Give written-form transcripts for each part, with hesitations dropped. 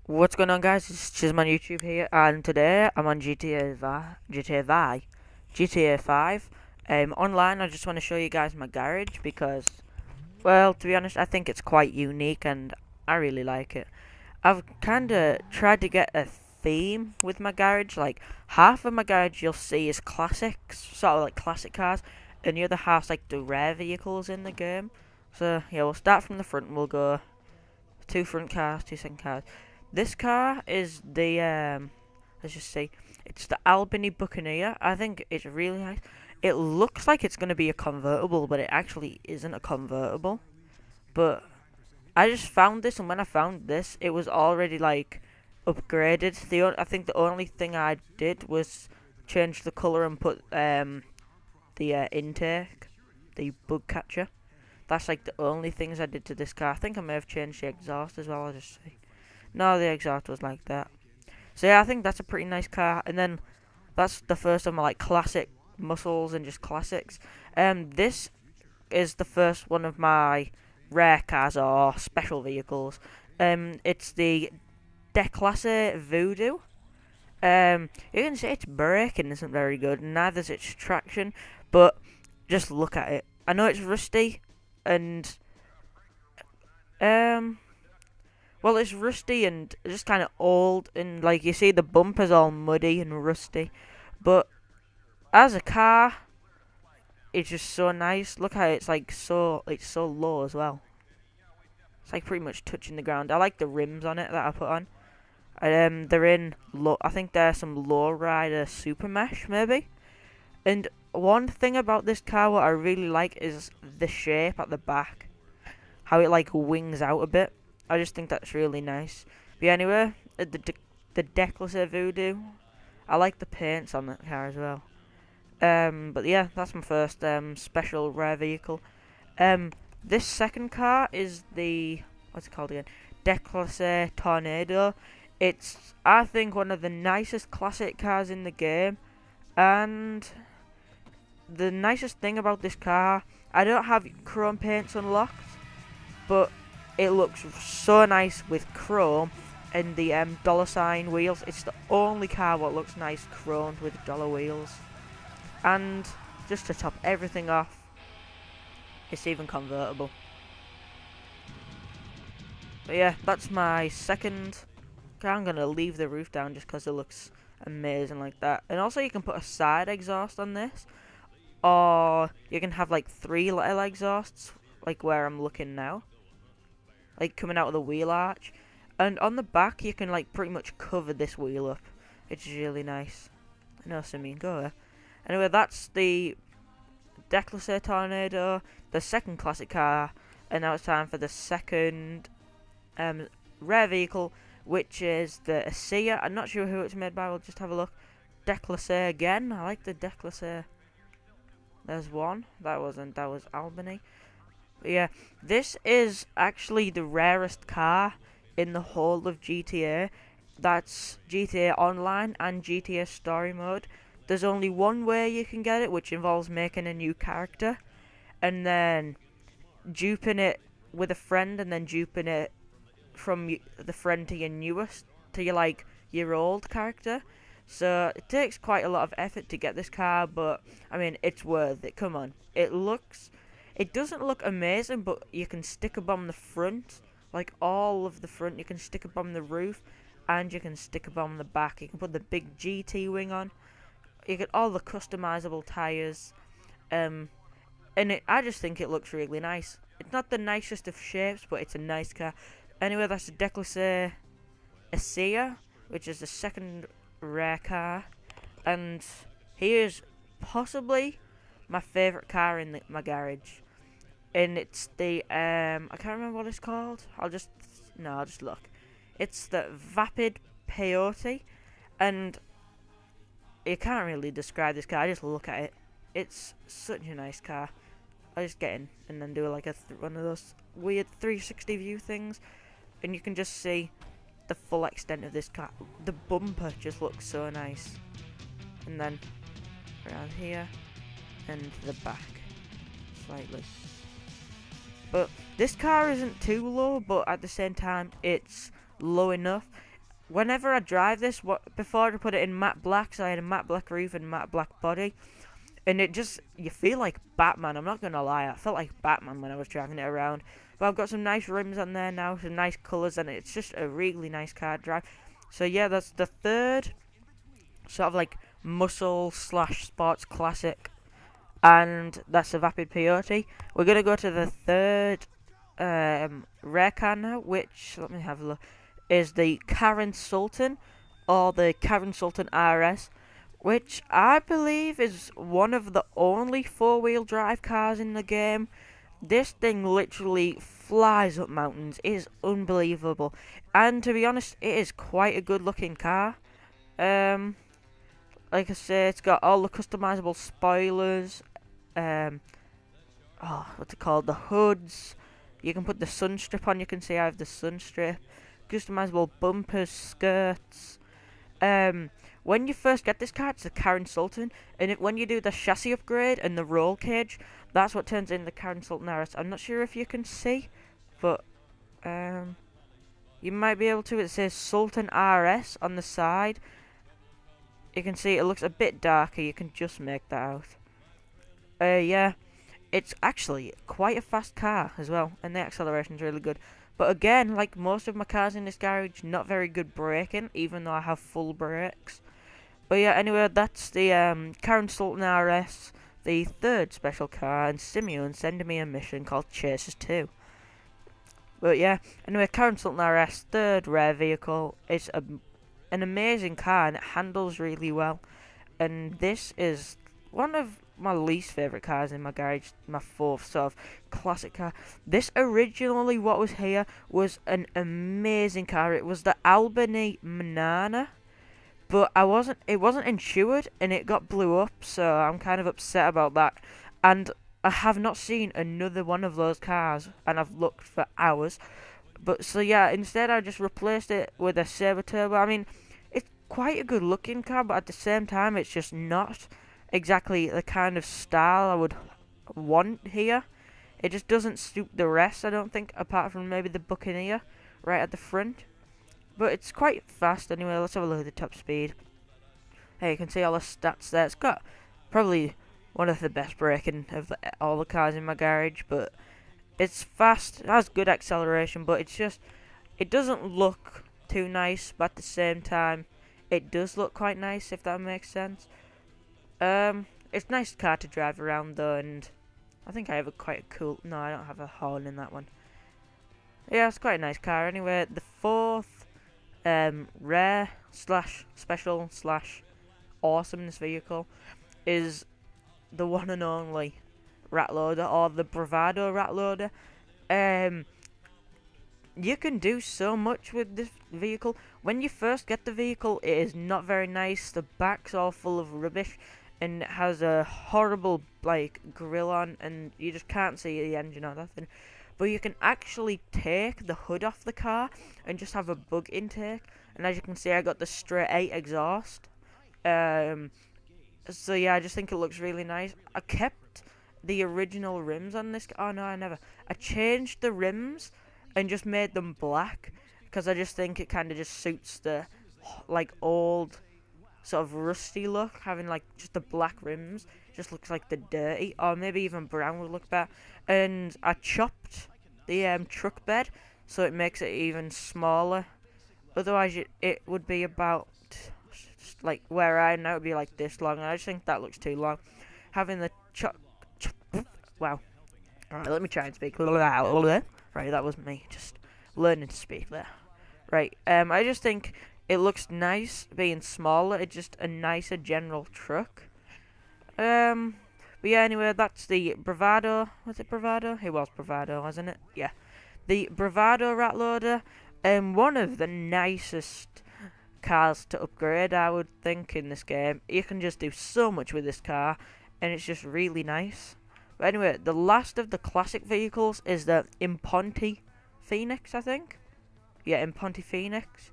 What's going on, guys? It's Chisman YouTube here, and today I'm on GTA 5. Online, I just want to show you guys my garage because, well, to be honest, I think it's quite unique and I really like it. I've kind of tried to get a theme with my garage. Like, half of my garage you'll see is classics, sort of like classic cars, and the other half's like the rare vehicles in the game. So, yeah, we'll start from the front and we'll go two front cars, two second cars. This car is the let's just see, it's the Albany Buccaneer. I think it's really nice. It looks like it's gonna be a convertible, but it actually isn't a convertible. But I just found this, and when I found this, it was already like upgraded. I think the only thing I did was change the color and put the intake, the bug catcher. That's like the only things I did to this car. I think I may have changed the exhaust as well. I'll just see. No, the exhaust was like that. So yeah, I think that's a pretty nice car. And then that's the first of my like classic muscles and just classics. This is the first one of my rare cars or special vehicles. It's the Declasse Voodoo. You can see its braking isn't very good, neither is its traction, but just look at it. I know it's rusty, and um, well, it's rusty and just kind of old, and like you see, the bumper's all muddy and rusty. But as a car, it's just so nice. Look how it's so low as well. It's like pretty much touching the ground. I like the rims on it that I put on. They're in low. I think they're some lowrider super mesh maybe. And one thing about this car, what I really like is the shape at the back, how it like wings out a bit. I just think that's really nice. But yeah, anyway, the Declasse Voodoo. I like the paints on that car as well. But yeah, that's my first special rare vehicle. Um, this second car is the what's it called again? Declasse Tornado. It's I think one of the nicest classic cars in the game, and the nicest thing about this car, I don't have chrome paints unlocked, but it looks so nice with chrome and the dollar sign wheels. It's the only car that looks nice chromed with dollar wheels. And just to top everything off, it's even convertible. But yeah, that's my second car. I'm going to leave the roof down just because it looks amazing like that. And also you can put a side exhaust on this, or you can have like three little exhausts, like where I'm looking now, like coming out of the wheel arch. And on the back you can like pretty much cover this wheel up. It's really nice. I know what I mean, go there. Anyway, that's the Declasse Tornado, the second classic car, and now it's time for the second rare vehicle, which is the Acia. I'm not sure who it's made by, we'll just have a look. Declasse again, I like the Declasse. There's one, that was Albany. But yeah, this is actually the rarest car in the whole of GTA. That's GTA Online and GTA Story Mode. There's only one way you can get it, which involves making a new character, and then duping it with a friend, and then duping it from the friend to your newest, to your like your old character. So it takes quite a lot of effort to get this car, but I mean it's worth it. Come on, it doesn't look amazing, but you can stick a bomb the front, like all of the front. You can stick a bomb the roof, and you can stick a bomb the back. You can put the big GT wing on. You get all the customizable tires, and I just think it looks really nice. It's not the nicest of shapes, but it's a nice car. Anyway, that's the Declasse Acia, which is the second rare car, and here's possibly my favourite car in my garage, and it's the I can't remember what it's called. I'll just look. It's the Vapid Peyote, and you can't really describe this car. I just look at it. It's such a nice car. I just get in and then do like one of those weird 360 view things, and you can just see the full extent of this car. The bumper just looks so nice, and then around here and the back slightly. But this car isn't too low, but at the same time it's low enough. whenever I drive this, before I put it in matte black, so I had a matte black roof and matte black body, and you feel like Batman. I'm not gonna lie, I felt like Batman when I was driving it around. But I've got some nice rims on there now, some nice colours, and it's just a really nice car to drive. So yeah, that's the third sort of like muscle slash sports classic, and that's the Vapid Peyote. We're gonna go to the third rare car now, which, let me have a look, is the Karin Sultan, or the Karin Sultan RS, which I believe is one of the only four-wheel drive cars in the game. This thing literally flies up mountains. It is unbelievable, and to be honest, it is quite a good-looking car. Like I say, it's got all the customizable spoilers. What's it called? The hoods. You can put the sun strip on. You can see I have the sun strip. Customizable bumpers, skirts. When you first get this car, it's the Karin Sultan, and when you do the chassis upgrade and the roll cage, that's what turns in the Karin Sultan RS. I'm not sure if you can see, but you might be able to. It says Sultan RS on the side. You can see it looks a bit darker. You can just make that out. Yeah, it's actually quite a fast car as well, and the acceleration's really good. But again, like most of my cars in this garage, not very good braking, even though I have full brakes. But yeah, anyway, that's the Karin Sultan RS, the third special car, and Simeon sending me a mission called Chasers 2. But yeah, anyway, Karin Sultan RS, third rare vehicle. It's an amazing car, and it handles really well. And this is one of my least favourite cars in my garage, my fourth sort of classic car. This originally, what was here, was an amazing car. It was the Albany Manana, but it wasn't insured, and it got blew up, so I'm kind of upset about that. And I have not seen another one of those cars, and I've looked for hours. But so yeah, instead I just replaced it with a Sabre Turbo. I mean, it's quite a good looking car, but at the same time, it's just not exactly the kind of style I would want here. It just doesn't suit the rest, I don't think, apart from maybe the Buccaneer right at the front. But it's quite fast anyway. Let's have a look at the top speed. Hey, you can see all the stats there. It's got probably one of the best braking of all the cars in my garage, but it's fast, it has good acceleration, but it doesn't look too nice, but at the same time, it does look quite nice, if that makes sense. It's a nice car to drive around though, and I think I have quite a cool, no, I don't have a horn in that one. Yeah, it's quite a nice car. Anyway, the fourth, rare slash special slash awesomeness vehicle is the one and only rat loader, or the Bravado rat loader. You can do so much with this vehicle. When you first get the vehicle, it is not very nice. The back's all full of rubbish, and it has a horrible like grill on, and you just can't see the engine or nothing. But you can actually take the hood off the car and just have a bug intake. And as you can see, I got the straight 8 exhaust. So yeah, I just think it looks really nice. I kept the original rims on this. Oh no, I never. I changed the rims and just made them black, because I just think it kind of just suits the like old sort of rusty look. Having like just the black rims just looks like the dirty, or maybe even brown would look better. And I chopped the truck bed so it makes it even smaller. Otherwise it would be about like where I am now, it would be like this long, and I just think that looks too long. Having the wow. Alright, let me try and speak. Right, that was me just learning to speak there. Right, I just think it looks nice being smaller. It's just a nicer general truck. But yeah, anyway, that's the Bravado. Was it Bravado? It was Bravado, wasn't it? Yeah. The Bravado rat loader. One of the nicest cars to upgrade, I would think, in this game. You can just do so much with this car, and it's just really nice. But anyway, the last of the classic vehicles is the Imponti Phoenix, I think. Yeah, Imponti Phoenix.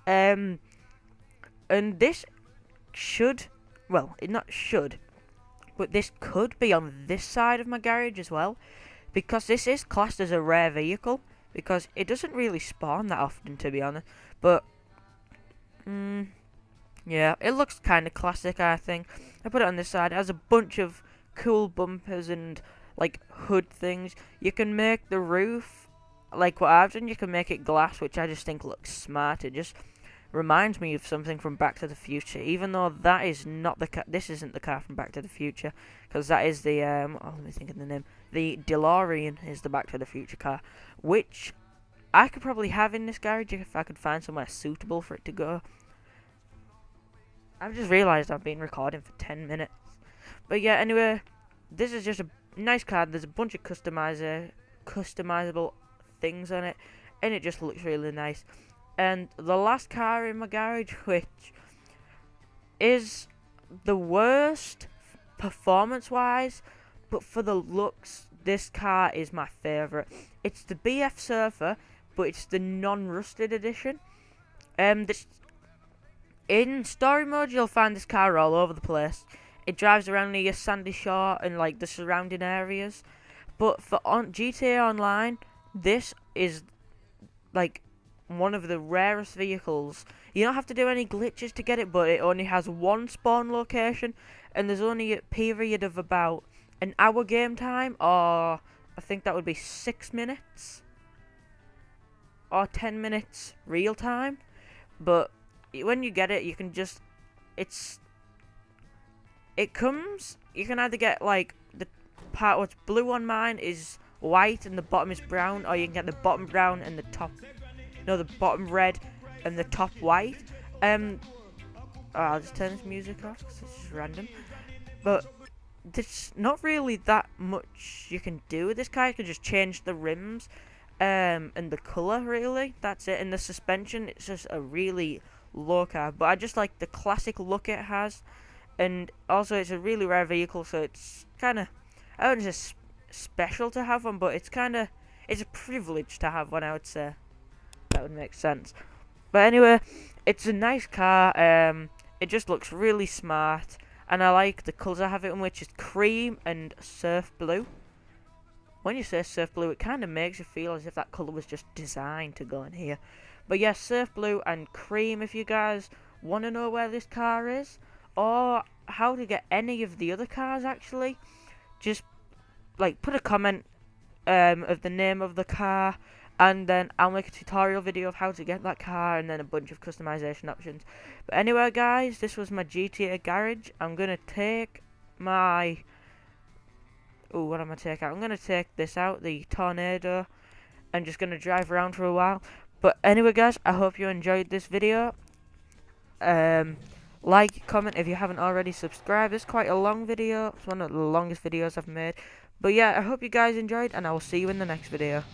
And this should, well, it not should, but this could be on this side of my garage as well, because this is classed as a rare vehicle, because it doesn't really spawn that often, to be honest. But Yeah, it looks kind of classic, I think. I put it on this side. It has a bunch of cool bumpers and like hood things. You can make the roof like what I've done. You can make it glass, which I just think looks smart. It just reminds me of something from Back to the Future, even though that is not the car. This isn't the car from Back to the Future, because that is the let me think of the name. The DeLorean is the Back to the Future car, which I could probably have in this garage if I could find somewhere suitable for it to go. I've just realised I've been recording for 10 minutes. But yeah, anyway, this is just a nice car. There's a bunch of customizable things on it, and it just looks really nice. And the last car in my garage, which is the worst performance-wise, but for the looks, this car is my favourite. It's the BF Surfer, but it's the non-rusted edition. In story mode, you'll find this car all over the place. It drives around near Sandy Shore and like the surrounding areas. But for GTA Online, this is like one of the rarest vehicles. You don't have to do any glitches to get it, but it only has one spawn location, and there's only a period of about an hour game time, or I think that would be 6 minutes or 10 minutes real time. But when you get it, you can just, it comes, you can either get like the part what's blue on mine is white and the bottom is brown, or you can get the bottom brown and the top, no, the bottom red and the top white. I'll just turn this music off because it's just random. But there's not really that much you can do with this car. You can just change the rims and the colour, really. That's it. And the suspension, it's just a really low car, but I just like the classic look it has, and also it's a really rare vehicle, so it's kind of, I wouldn't say special to have one, but it's a privilege to have one, I would say. That would make sense. But anyway, it's a nice car. It just looks really smart, and I like the colours I have it in, which is cream and surf blue. When you say surf blue, it kind of makes you feel as if that colour was just designed to go in here. But yeah, surf blue and cream. If you guys want to know where this car is, or how to get any of the other cars, actually, just like put a comment of the name of the car, and then I'll make a tutorial video of how to get that car, and then a bunch of customization options. But anyway, guys, this was my GTA garage. I'm gonna take my what am I taking out? I'm gonna take this out, the Tornado, and just gonna drive around for a while. But anyway, guys, I hope you enjoyed this video. Like, comment if you haven't already, subscribe. It's quite a long video. It's one of the longest videos I've made. But yeah, I hope you guys enjoyed, and I will see you in the next video.